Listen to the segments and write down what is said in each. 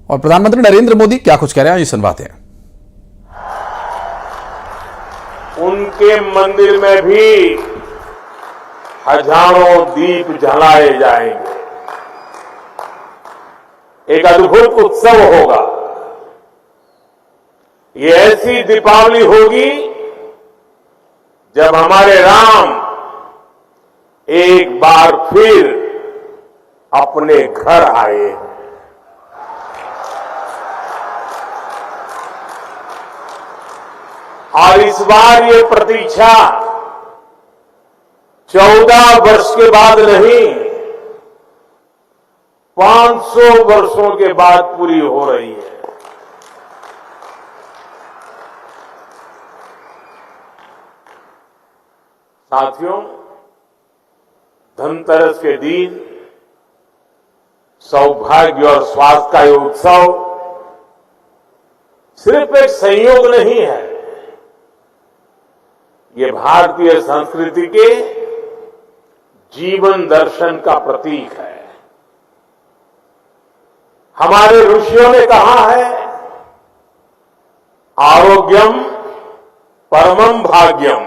और प्रधानमंत्री नरेंद्र मोदी क्या कुछ कह रहे हैं, ये सुनवाते हैं। उनके मंदिर में भी हजारों दीप जलाए जाएंगे। एक अद्भुत उत्सव होगा। ये ऐसी दीपावली होगी जब हमारे राम एक बार फिर अपने घर आए। और इस बार ये प्रतीक्षा 14 वर्ष के बाद नहीं, 500 वर्षों के बाद पूरी हो रही है। साथियों, धनतेरस के दिन सौभाग्य और स्वास्थ्य का ये उत्सव सिर्फ एक संयोग नहीं है, ये भारतीय संस्कृति के जीवन दर्शन का प्रतीक है। हमारे ऋषियों ने कहा है, आरोग्यम परमम भाग्यम,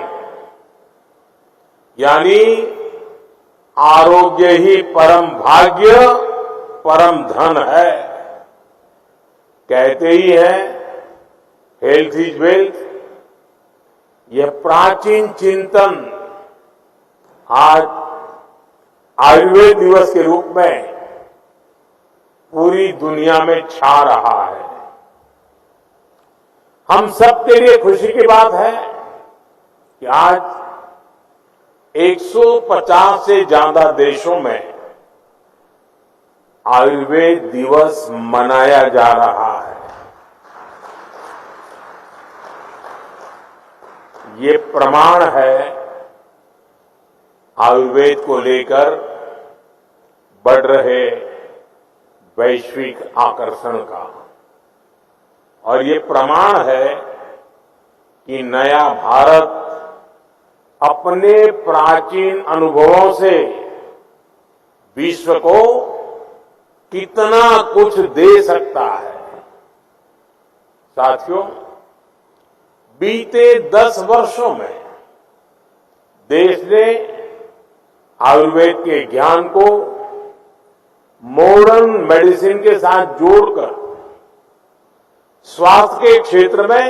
यानी आरोग्य ही परम भाग्य परम धन है। कहते ही है हेल्थ इज वेल्थ। यह प्राचीन चिंतन आज आयुर्वेद दिवस के रूप में पूरी दुनिया में छा रहा है। हम सबके लिए खुशी की बात है कि आज 150 से ज्यादा देशों में आयुर्वेद दिवस मनाया जा रहा है। ये प्रमाण है आयुर्वेद को लेकर बढ़ रहे वैश्विक आकर्षण का, और ये प्रमाण है कि नया भारत अपने प्राचीन अनुभवों से विश्व को कितना कुछ दे सकता है। साथियों, बीते 10 वर्षों में देश ने आयुर्वेद के ज्ञान को मॉडर्न मेडिसिन के साथ जोड़कर स्वास्थ्य के क्षेत्र में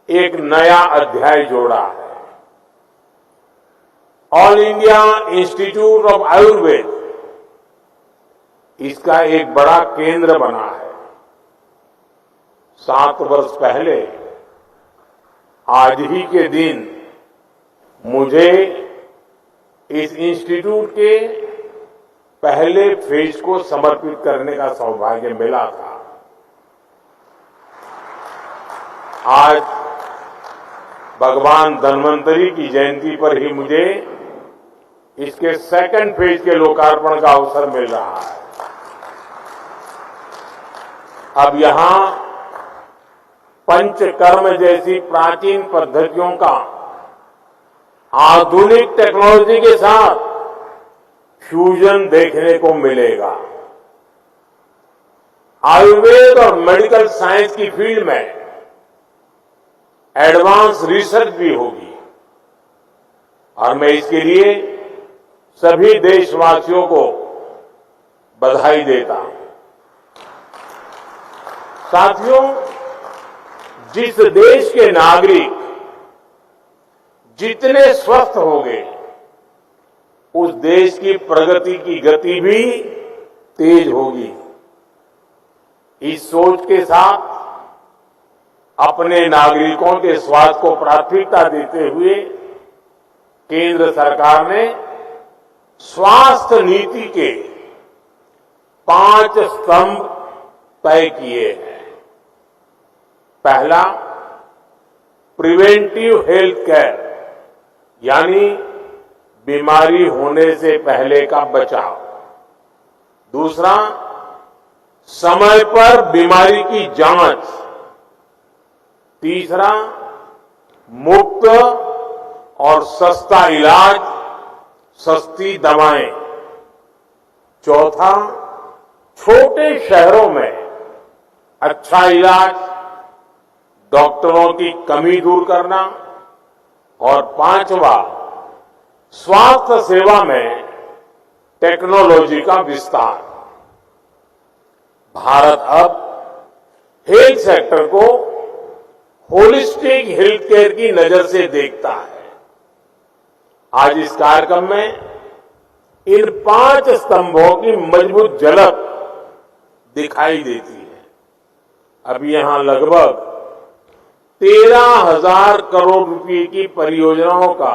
एक नया अध्याय जोड़ा है। All India institute of Ayurveda इसका एक बड़ा केंद्र बना है। 7 वर्ष पहले आज ही के दिन मुझे इस इंस्टीट्यूट के पहले फेज को समर्पित करने का सौभाग्य मिला था। आज भगवान धन्वंतरी की जयंती पर ही मुझे इसके सेकंड फेज के लोकार्पण का अवसर मिल रहा है। अब यहां पंचकर्म जैसी प्राचीन पद्धतियों का आधुनिक टेक्नोलॉजी के साथ फ्यूजन देखने को मिलेगा। आयुर्वेद और मेडिकल साइंस की फील्ड में एडवांस रिसर्च भी होगी, और मैं इसके लिए सभी देशवासियों को बधाई देता हूं। साथियों, जिस देश के नागरिक जितने स्वस्थ होंगे, उस देश की प्रगति की गति भी तेज होगी। इस सोच के साथ अपने नागरिकों के स्वास्थ्य को प्राथमिकता देते हुए केंद्र सरकार ने स्वास्थ्य नीति के 5 स्तंभ तय किए हैं। पहला, प्रिवेंटिव हेल्थ केयर, यानी बीमारी होने से पहले का बचाव। दूसरा, समय पर बीमारी की जांच। तीसरा, मुफ्त और सस्ता इलाज, सस्ती दवाएं। चौथा, छोटे शहरों में अच्छा इलाज, डॉक्टरों की कमी दूर करना और पांचवा, स्वास्थ्य सेवा में टेक्नोलॉजी का विस्तार। भारत अब हेल्थ सेक्टर को होलिस्टिक हेल्थ केयर की नजर से देखता है। आज इस कार्यक्रम में इन 5 स्तंभों की मजबूत झलक दिखाई देती है। अब यहां लगभग 13,000 करोड़ रुपए की परियोजनाओं का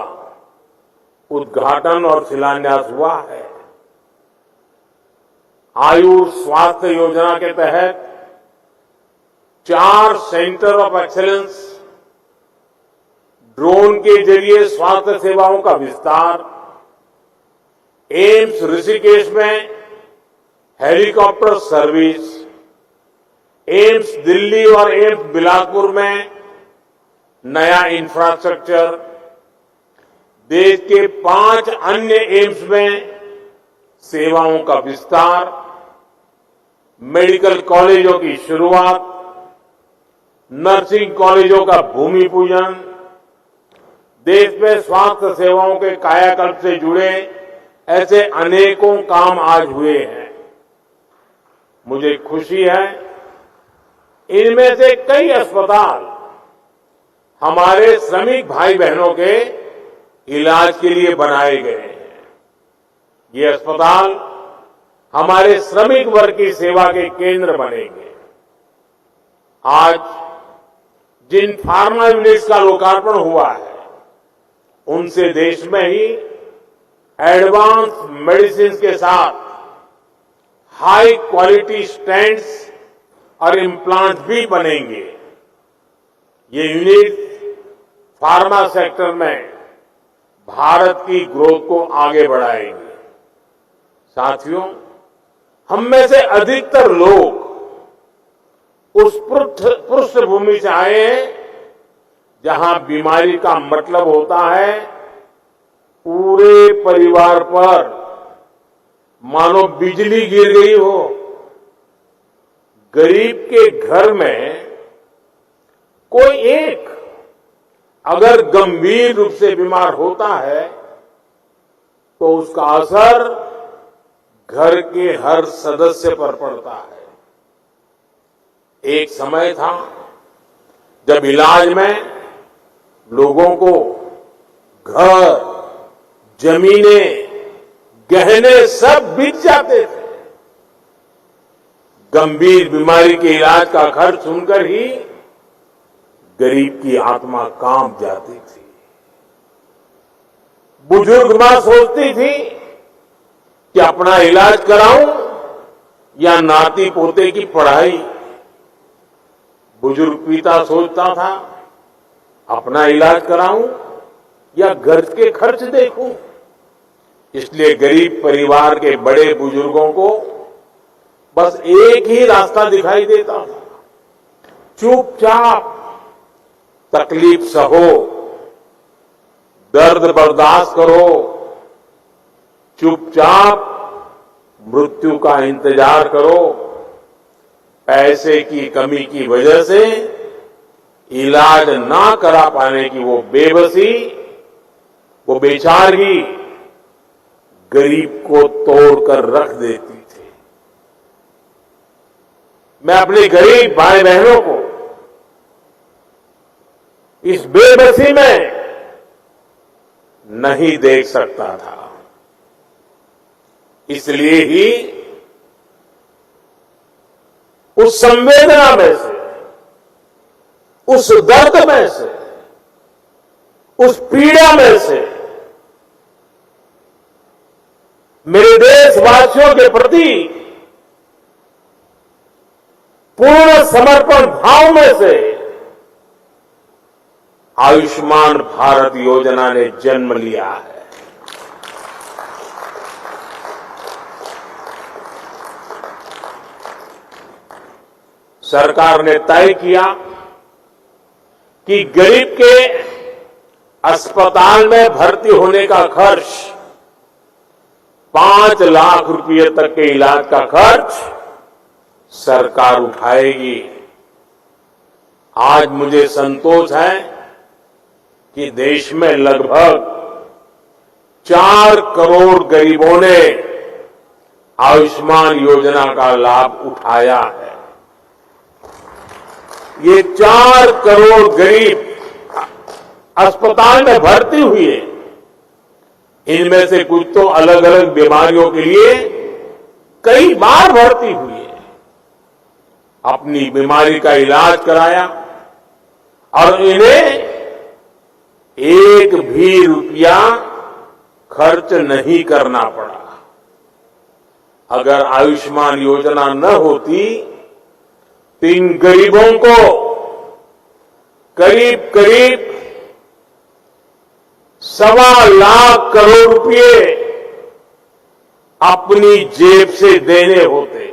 उद्घाटन और शिलान्यास हुआ है। आयुष स्वास्थ्य योजना के तहत 4 सेंटर ऑफ एक्सीलेंस, ड्रोन के जरिए स्वास्थ्य सेवाओं का विस्तार, एम्स ऋषिकेश में हेलीकॉप्टर सर्विस, एम्स दिल्ली और एम्स बिलासपुर में नया इंफ्रास्ट्रक्चर, देश के 5 अन्य एम्स में सेवाओं का विस्तार, मेडिकल कॉलेजों की शुरुआत, नर्सिंग कॉलेजों का भूमि पूजन, देश में स्वास्थ्य सेवाओं के कायाकल्प से जुड़े ऐसे अनेकों काम आज हुए हैं। मुझे खुशी है, इनमें से कई अस्पताल हमारे श्रमिक भाई बहनों के इलाज के लिए बनाए गए हैं। ये अस्पताल हमारे श्रमिक वर्ग की सेवा के केंद्र बनेंगे। आज जिन फार्मा यूनिट्स का लोकार्पण हुआ है, उनसे देश में ही एडवांस मेडिसिन के साथ हाई क्वालिटी स्टेंट्स और इम्प्लांट भी बनेंगे। ये यूनिट फार्मा सेक्टर में भारत की ग्रोथ को आगे बढ़ाएंगे। साथियों, हम में से अधिकतर लोग उस पृष्ठभूमि से आए हैं जहां बीमारी का मतलब होता है पूरे परिवार पर मानो बिजली गिर गई हो। गरीब के घर में कोई एक अगर गंभीर रूप से बीमार होता है तो उसका असर घर के हर सदस्य पर पड़ता है। एक समय था जब इलाज में लोगों को घर, जमीनें, गहने सब बिक जाते थे। गंभीर बीमारी के इलाज का खर्च सुनकर ही गरीब की आत्मा कांप जाती थी। बुजुर्ग मां सोचती थी कि अपना इलाज कराऊं या नाती पोते की पढ़ाई। बुजुर्ग पिता सोचता था अपना इलाज कराऊं या घर के खर्च देखूं। इसलिए गरीब परिवार के बड़े बुजुर्गों को बस एक ही रास्ता दिखाई देता था, चुपचाप तकलीफ सहो, दर्द बर्दाश्त करो, चुपचाप मृत्यु का इंतजार करो। पैसे की कमी की वजह से इलाज ना करा पाने की वो बेबसी, वो बेचारगी गरीब को तोड़कर रख देती थी। मैं अपने गरीब भाई बहनों को इस बेबसी में नहीं देख सकता था। इसलिए ही उस संवेदना में से, उस दर्द में से, उस पीड़ा में से मेरे देशवासियों के प्रति पूर्ण समर्पण भाव में से आयुष्मान भारत योजना ने जन्म लिया है। सरकार ने तय किया कि गरीब के अस्पताल में भर्ती होने का खर्च 5 लाख रुपए तक के इलाज का खर्च सरकार उठाएगी। आज मुझे संतोष है कि देश में लगभग 4 करोड़ गरीबों ने आयुष्मान योजना का लाभ उठाया है। ये 4 करोड़ गरीब अस्पताल में भर्ती हुए। इनमें से कुछ तो अलग अलग बीमारियों के लिए कई बार भर्ती हुए, अपनी बीमारी का इलाज कराया और इन्हें एक भी रुपया खर्च नहीं करना पड़ा। अगर आयुष्मान योजना न होती तो इन गरीबों को करीब करीब 1.25 लाख करोड़ रुपए अपनी जेब से देने होते।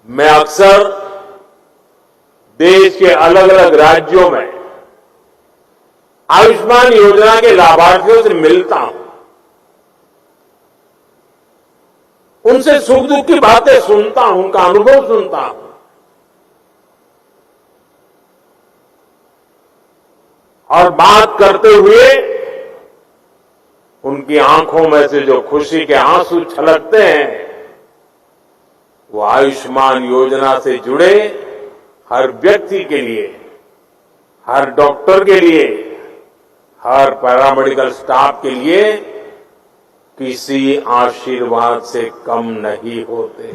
मैं अक्सर देश के अलग अलग राज्यों में आयुष्मान योजना के लाभार्थियों से मिलता हूं, उनसे सुख दुख की बातें सुनता हूं, उनका अनुभव सुनता हूं। और बात करते हुए उनकी आंखों में से जो खुशी के आंसू छलकते हैं, वो आयुष्मान योजना से जुड़े हर व्यक्ति के लिए, हर डॉक्टर के लिए, हर पैरामेडिकल स्टाफ के लिए किसी आशीर्वाद से कम नहीं होते।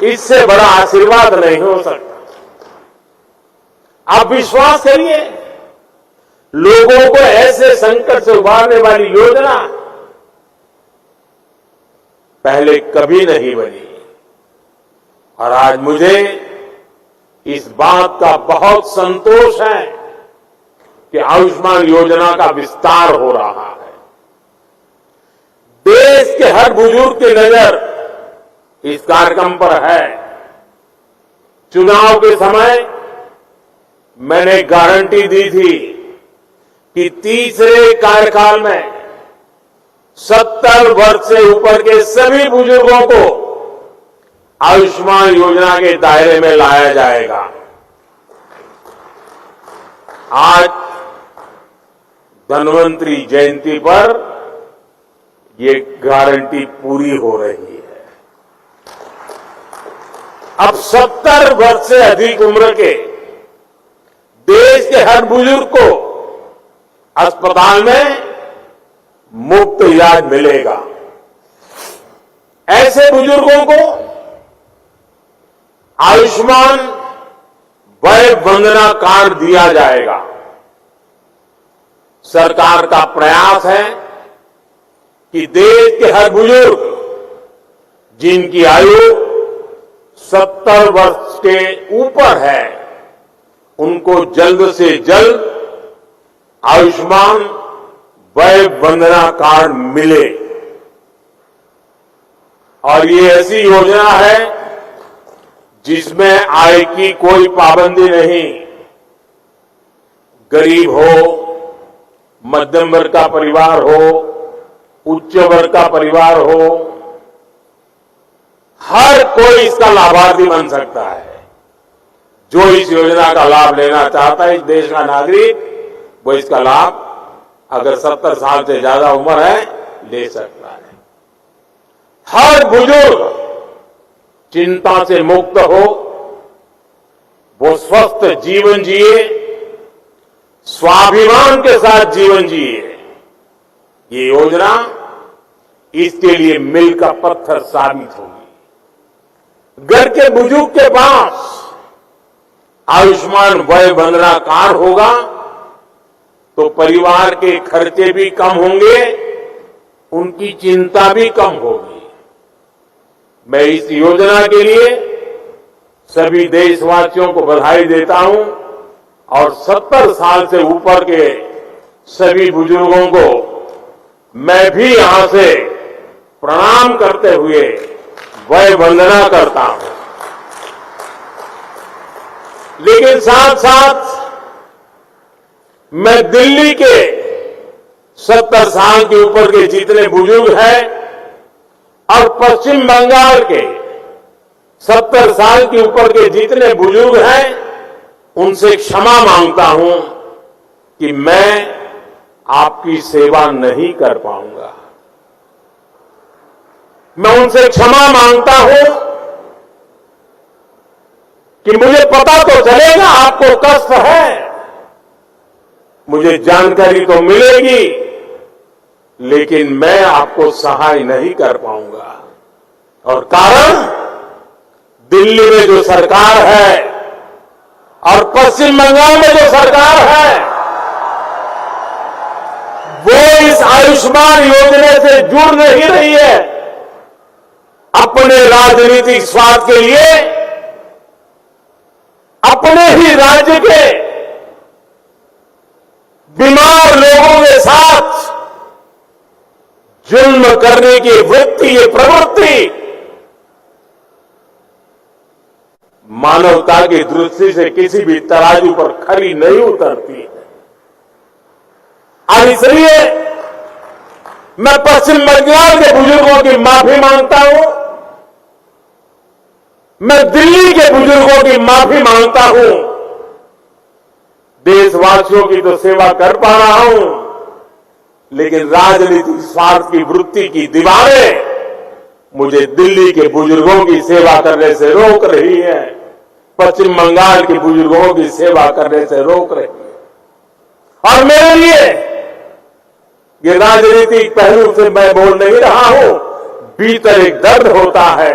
इससे बड़ा आशीर्वाद नहीं हो सकता। आप विश्वास करिए, लोगों को ऐसे संकट से उबारने वाली योजना पहले कभी नहीं बनी। और आज मुझे इस बात का बहुत संतोष है कि आयुष्मान योजना का विस्तार हो रहा है। देश के हर बुजुर्ग की नजर इस कार्यक्रम पर है। चुनाव के समय मैंने गारंटी दी थी कि तीसरे कार्यकाल में 70 वर्ष से ऊपर के सभी बुजुर्गों को आयुष्मान योजना के दायरे में लाया जाएगा। आज धन्वंतरी जयंती पर ये गारंटी पूरी हो रही है। अब 70 वर्ष से अधिक उम्र के देश के हर बुजुर्ग को अस्पताल में मुफ्त इलाज मिलेगा। ऐसे बुजुर्गों को आयुष्मान वय वंदना कार्ड दिया जाएगा। सरकार का प्रयास है कि देश के हर बुजुर्ग जिनकी आयु 70 वर्ष के ऊपर है, उनको जल्द से जल्द आयुष्मान वय वंदना कार्ड मिले। और ये ऐसी योजना है जिसमें आय की कोई पाबंदी नहीं। गरीब हो, मध्यम वर्ग का परिवार हो, उच्च वर्ग का परिवार हो, हर कोई इसका लाभार्थी बन सकता है। जो इस योजना का लाभ लेना चाहता है, इस देश का नागरिक, वो इसका लाभ अगर 70 साल से ज्यादा उम्र है ले सकता है। हर बुजुर्ग चिंता से मुक्त हो, वो स्वस्थ जीवन जिए, स्वाभिमान के साथ जीवन जिए। ये योजना इसके लिए मील का पत्थर साबित होगी। घर के बुजुर्ग के पास आयुष्मान वय वंदना कार्ड होगा तो परिवार के खर्चे भी कम होंगे, उनकी चिंता भी कम होगी। मैं इस योजना के लिए सभी देशवासियों को बधाई देता हूं और 70 साल से ऊपर के सभी बुजुर्गों को मैं भी यहां से प्रणाम करते हुए वय वंदना करता हूं। लेकिन साथ साथ मैं दिल्ली के 70 साल के ऊपर के जितने बुजुर्ग हैं, और पश्चिम बंगाल के 70 साल के ऊपर के जितने बुजुर्ग हैं, उनसे क्षमा मांगता हूं कि मैं आपकी सेवा नहीं कर पाऊंगा। मैं उनसे क्षमा मांगता हूं कि मुझे पता तो चलेगा आपको कष्ट है, मुझे जानकारी तो मिलेगी, लेकिन मैं आपको सहाय नहीं कर पाऊंगा। और कारण, दिल्ली में जो सरकार है और पश्चिम बंगाल में जो सरकार है, वो इस आयुष्मान योजना से जुड़ नहीं रही है। अपने राजनीतिक स्वार्थ के लिए अपने ही राज्य के बीमार लोगों के साथ जुल्म करने की वृत्ति, ये प्रवृत्ति मानवता की दृष्टि से किसी भी तराजू पर खरी नहीं उतरती है। और इसलिए मैं पश्चिम बंगाल के बुजुर्गों की माफी मांगता हूं, मैं दिल्ली के बुजुर्गों की माफी मांगता हूं। देशवासियों की तो सेवा कर पा रहा हूं, लेकिन राजनीतिक स्वार्थ की वृत्ति की दीवारें मुझे दिल्ली के बुजुर्गों की सेवा करने से रोक रही है, पश्चिम बंगाल के बुजुर्गों की सेवा करने से रोक रही है। और मेरे लिए ये राजनीतिक पहलू से मैं बोल नहीं रहा हूं, भीतर एक दर्द होता है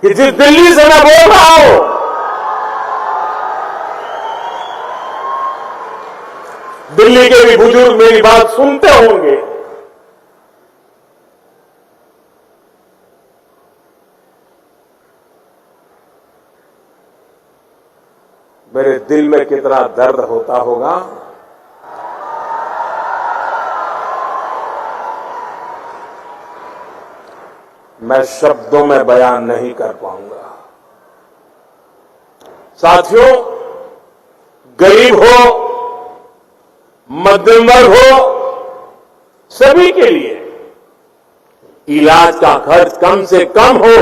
कि जिस दिल्ली से मैं बोल रहा हूं, दिल्ली के भी बुजुर्ग मेरी बात सुनते होंगे। मेरे दिल में कितना दर्द होता होगा। मैं शब्दों में बयान नहीं कर पाऊंगा। साथियों, गरीब हो, मध्यम वर्ग हो, सभी के लिए इलाज का खर्च कम से कम हो,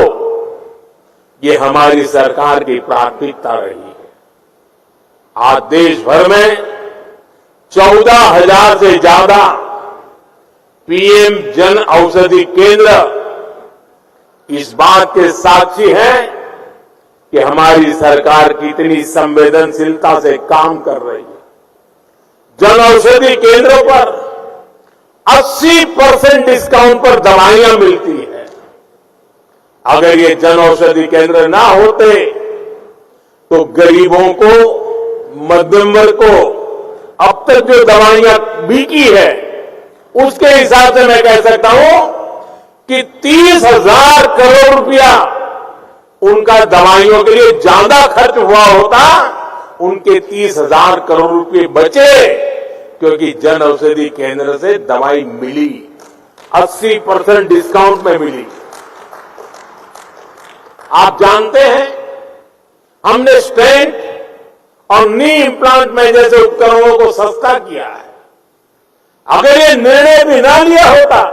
ये हमारी सरकार की प्राथमिकता रही है। आज देश भर में 14,000 से ज्यादा पीएम जन औषधि केंद्र इस बात के साक्षी हैं कि हमारी सरकार कितनी संवेदनशीलता से काम कर रही है। जन औषधि केंद्रों पर 80% डिस्काउंट पर दवाइयां मिलती है। अगर ये जन औषधि केंद्र ना होते तो गरीबों को, मध्यम वर्ग को अब तक जो दवाइयां बिकी है, उसके हिसाब से मैं कह सकता हूं कि 30,000 करोड़ रुपया उनका दवाइयों के लिए ज्यादा खर्च हुआ होता, उनके 30,000 करोड़ रुपए बचे, क्योंकि जन औषधि केंद्र से दवाई मिली, 80% डिस्काउंट में मिली। आप जानते हैं, हमने स्टेंट और नी इम्प्लांट में जैसे उपकरणों को सस्ता किया है। अगर ये निर्णय भी ना लिया होता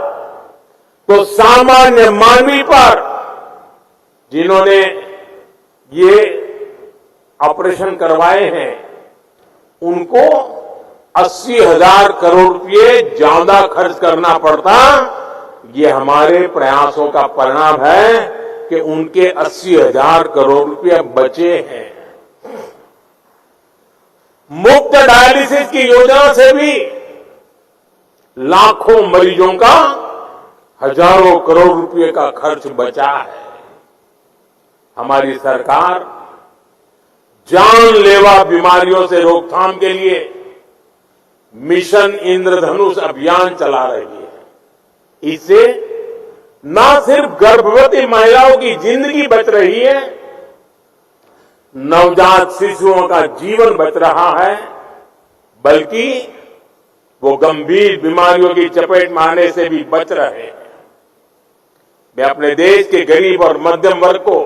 तो सामान्य मानवी पर, जिन्होंने ये ऑपरेशन करवाए हैं, उनको 80,000 करोड़ रुपए ज्यादा खर्च करना पड़ता। ये हमारे प्रयासों का परिणाम है कि उनके 80,000 करोड़ रुपए बचे हैं। मुफ्त डायलिसिस की योजना से भी लाखों मरीजों का हजारों करोड़ रुपए का खर्च बचा है। हमारी सरकार जानलेवा बीमारियों से रोकथाम के लिए मिशन इंद्रधनुष अभियान चला रही है। इससे न सिर्फ गर्भवती महिलाओं की जिंदगी बच रही है, नवजात शिशुओं का जीवन बच रहा है, बल्कि वो गंभीर बीमारियों की चपेट में आने से भी बच रहे हैं। मैं अपने देश के गरीब और मध्यम वर्ग को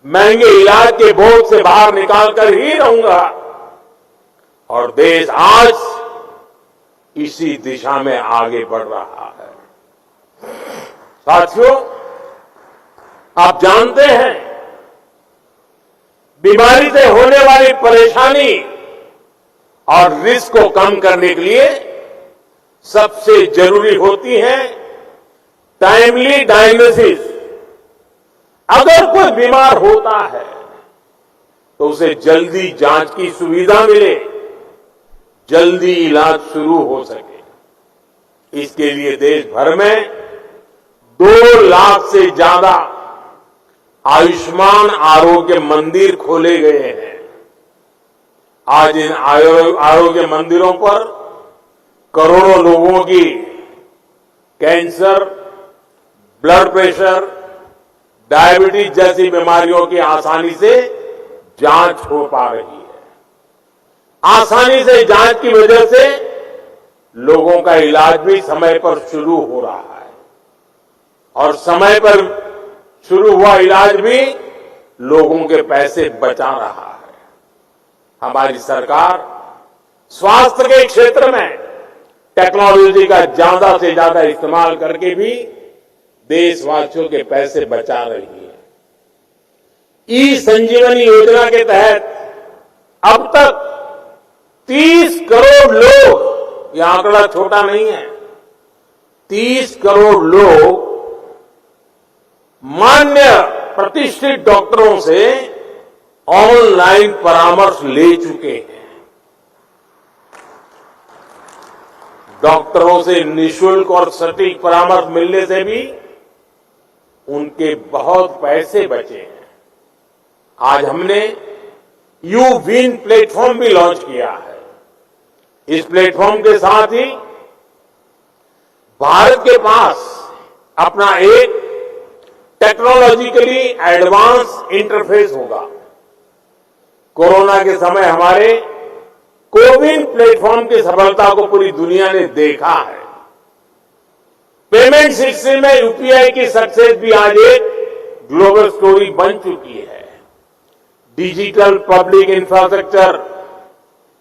महंगे इलाज के बोझ से बाहर निकाल कर ही रहूंगा, और देश आज इसी दिशा में आगे बढ़ रहा है। साथियों, आप जानते हैं बीमारी से होने वाली परेशानी और रिस्क को कम करने के लिए सबसे जरूरी होती है टाइमली डायग्नोसिस। अगर कोई बीमार होता है तो उसे जल्दी जांच की सुविधा मिले, जल्दी इलाज शुरू हो सके। इसके लिए देश भर में 2 लाख से ज्यादा आयुष्मान आरोग्य मंदिर खोले गए हैं। आज इन आरोग्य मंदिरों पर करोड़ों लोगों की कैंसर, ब्लड प्रेशर, डायबिटीज जैसी बीमारियों की आसानी से जांच हो पा रही है। आसानी से जांच की वजह से लोगों का इलाज भी समय पर शुरू हो रहा है और समय पर शुरू हुआ इलाज भी लोगों के पैसे बचा रहा है। हमारी सरकार स्वास्थ्य के क्षेत्र में टेक्नोलॉजी का ज्यादा से ज्यादा इस्तेमाल करके भी देशवासियों के पैसे बचा रही है। ई संजीवनी योजना के तहत अब तक 30 करोड़ लोग, यह आंकड़ा छोटा नहीं है, 30 करोड़ लोग मान्य प्रतिष्ठित डॉक्टरों से ऑनलाइन परामर्श ले चुके हैं। डॉक्टरों से निःशुल्क और सटीक परामर्श मिलने से भी उनके बहुत पैसे बचे हैं। आज हमने यूविन प्लेटफॉर्म भी लॉन्च किया है। इस प्लेटफॉर्म के साथ ही भारत के पास अपना एक टेक्नोलॉजिकली एडवांस इंटरफेस होगा। कोरोना के समय हमारे कोविन प्लेटफॉर्म की सफलता को पूरी दुनिया ने देखा है। पेमेंट सिस्टम में यूपीआई की सक्सेस भी आज एक ग्लोबल स्टोरी बन चुकी है। डिजिटल पब्लिक इंफ्रास्ट्रक्चर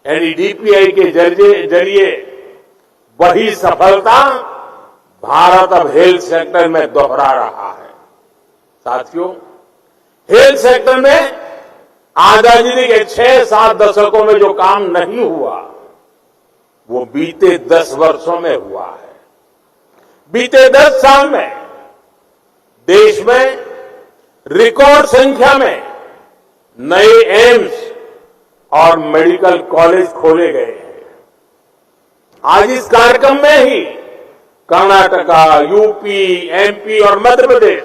यानी डीपीआई के जरिए वही सफलता भारत अब हेल्थ सेक्टर में दोहरा रहा है। साथियों, हेल्थ सेक्टर में आजादी के 6-7 दशकों में जो काम नहीं हुआ वो बीते 10 वर्षों में हुआ है। बीते 10 साल में देश में रिकॉर्ड संख्या में नए एम्स और मेडिकल कॉलेज खोले गए हैं। आज इस कार्यक्रम में ही कर्नाटका, यूपी, एमपी और मध्य प्रदेश,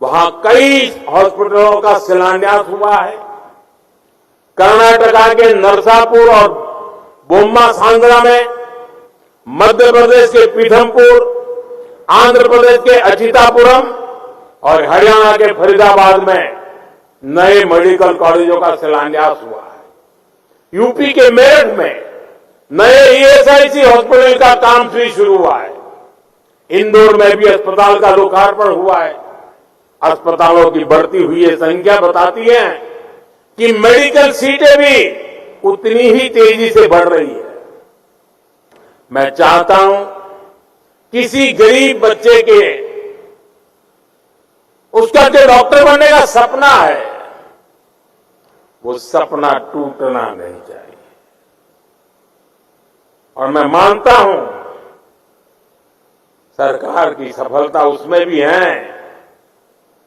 वहां कई हॉस्पिटलों का शिलान्यास हुआ है। कर्नाटका के नरसापुर और बोम्मा सांगरा में, मध्य प्रदेश के पीथमपुर, आंध्र प्रदेश के अचितापुरम और हरियाणा के फरीदाबाद में नए मेडिकल कॉलेजों का शिलान्यास हुआ है। यूपी के मेरठ में नए ईएसआईसी हॉस्पिटल का काम भी शुरू हुआ है। इंदौर में भी अस्पताल का लोकार्पण हुआ है। अस्पतालों की बढ़ती हुई ये संख्या बताती है कि मेडिकल सीटें भी उतनी ही तेजी से बढ़ रही है। मैं चाहता हूं किसी गरीब बच्चे के उसका जो डॉक्टर बनने का सपना है वो सपना टूटना नहीं चाहिए। और मैं मानता हूं सरकार की सफलता उसमें भी है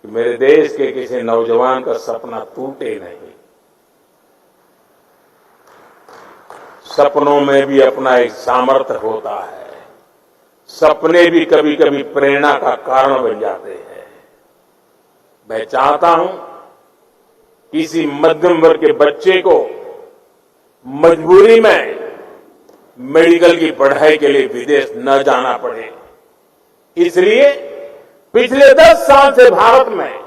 कि मेरे देश के किसी नौजवान का सपना टूटे नहीं। सपनों में भी अपना एक सामर्थ्य होता है। सपने भी कभी कभी प्रेरणा का कारण बन जाते हैं। मैं चाहता हूं किसी मध्यम वर्ग के बच्चे को मजबूरी में मेडिकल की पढ़ाई के लिए विदेश न जाना पड़े। इसलिए पिछले 10 साल से भारत में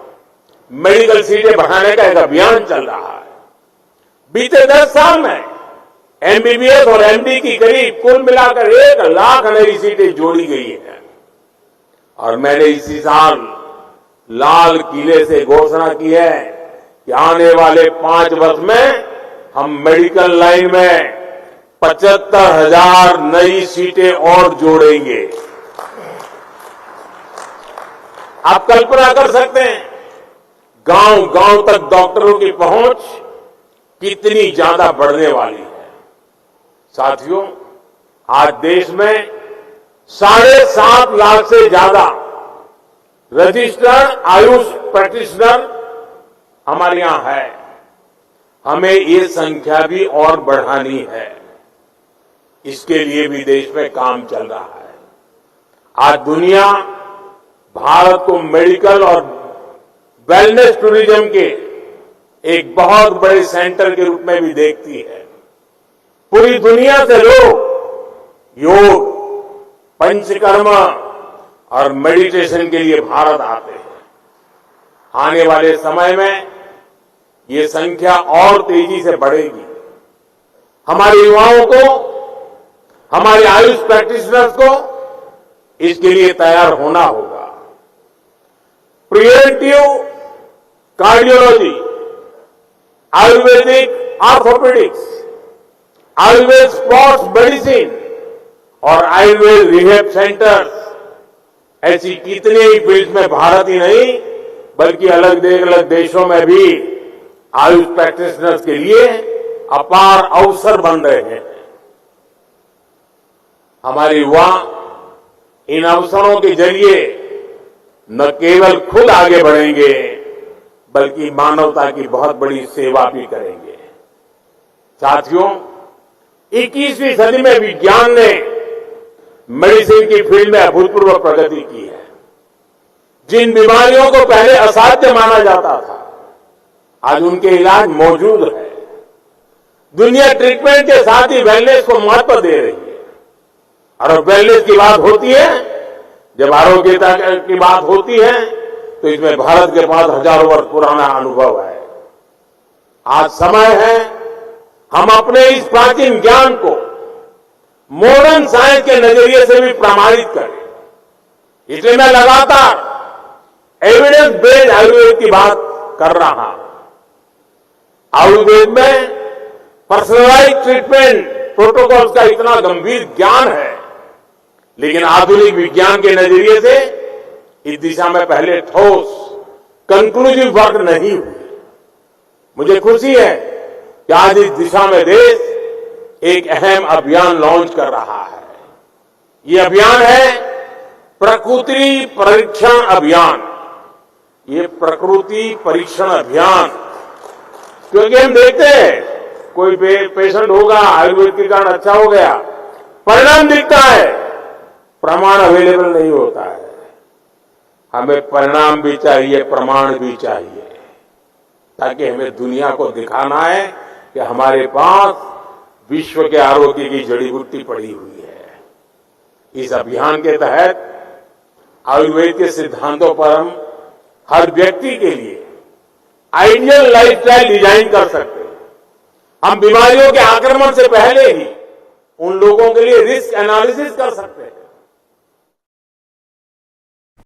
मेडिकल सीटें बढ़ाने का एक अभियान चल रहा है। बीते 10 साल में एमबीबीएस और एमडी की करीब कुल मिलाकर 1 लाख नई सीटें जोड़ी गई हैं। और मैंने इसी साल लाल किले से घोषणा की है कि आने वाले 5 वर्ष में हम मेडिकल लाइन में 75,000 नई सीटें और जोड़ेंगे। आप कल्पना कर सकते हैं गांव गांव तक डॉक्टरों की पहुंच कितनी ज्यादा बढ़ने वाली है। साथियों, आज देश में 7.5 लाख से ज्यादा रजिस्टर्ड आयुष प्रैक्टिशनर हमारे यहां है। हमें ये संख्या भी और बढ़ानी है। इसके लिए भी देश में काम चल रहा है। आज दुनिया भारत को मेडिकल और वेलनेस टूरिज्म के एक बहुत बड़े सेंटर के रूप में भी देखती है। पूरी दुनिया से लोग योग, पंचकर्म और मेडिटेशन के लिए भारत आते हैं। आने वाले समय में ये संख्या और तेजी से बढ़ेगी। हमारे युवाओं को, हमारे आयुष प्रैक्टिशनर्स को इसके लिए तैयार होना होगा। Preventive cardiology, Ayurvedic orthopaedics, Ayurveda sports medicine और आयुर्वेद रिहैब सेंटर्स, ऐसी कितनी ही फील्ड में भारत ही नहीं बल्कि अलग अलग देशों में भी आयुष प्रैक्टिशनर्स के लिए अपार अवसर बन रहे हैं। हमारे युवा इन अवसरों के जरिए न केवल खुद आगे बढ़ेंगे बल्कि मानवता की बहुत बड़ी सेवा भी करेंगे। साथियों, 21वीं सदी में विज्ञान ने मेडिसिन की फील्ड में अभूतपूर्व प्रगति की है। जिन बीमारियों को पहले असाध्य माना जाता था, आज उनके इलाज मौजूद है। दुनिया ट्रीटमेंट के साथ ही वेलनेस को महत्व दे रही है। और वेलनेस की बात होती है, जब आरोग्यता की बात होती है, तो इसमें भारत के पास हजारों वर्ष पुराना अनुभव है। आज समय है हम अपने इस प्राचीन ज्ञान को मॉडर्न साइंस के नजरिए से भी प्रमाणित करें। इसलिए मैं लगातार एविडेंस बेस्ड आयुर्वेद की बात कर रहा हूं। आयुर्वेद में पर्सनलाइज ट्रीटमेंट प्रोटोकॉल्स का इतना गंभीर ज्ञान है, लेकिन आधुनिक विज्ञान के नजरिए से इस दिशा में पहले ठोस कंक्लूसिव वर्क नहीं हुई। मुझे खुशी है कि आज इस दिशा में देश एक अहम अभियान लॉन्च कर रहा है। ये अभियान है प्रकृति परीक्षण अभियान। ये प्रकृति परीक्षण अभियान, क्योंकि हम देखते हैं कोई पेशेंट होगा, आयुर्वेद के कारण अच्छा हो गया, परिणाम दिखता है, प्रमाण अवेलेबल नहीं होता है। हमें परिणाम भी चाहिए, प्रमाण भी चाहिए, ताकि हमें दुनिया को दिखाना है कि हमारे पास विश्व के आरोग्य की जड़ी बूटी पड़ी हुई है। इस अभियान के तहत आयुर्वेद के सिद्धांतों पर हम हर व्यक्ति के लिए आइडियल लाइफस्टाइल डिजाइन कर सकते हैं। हम बीमारियों के आक्रमण से पहले ही उन लोगों के लिए रिस्क एनालिसिस कर सकते हैं।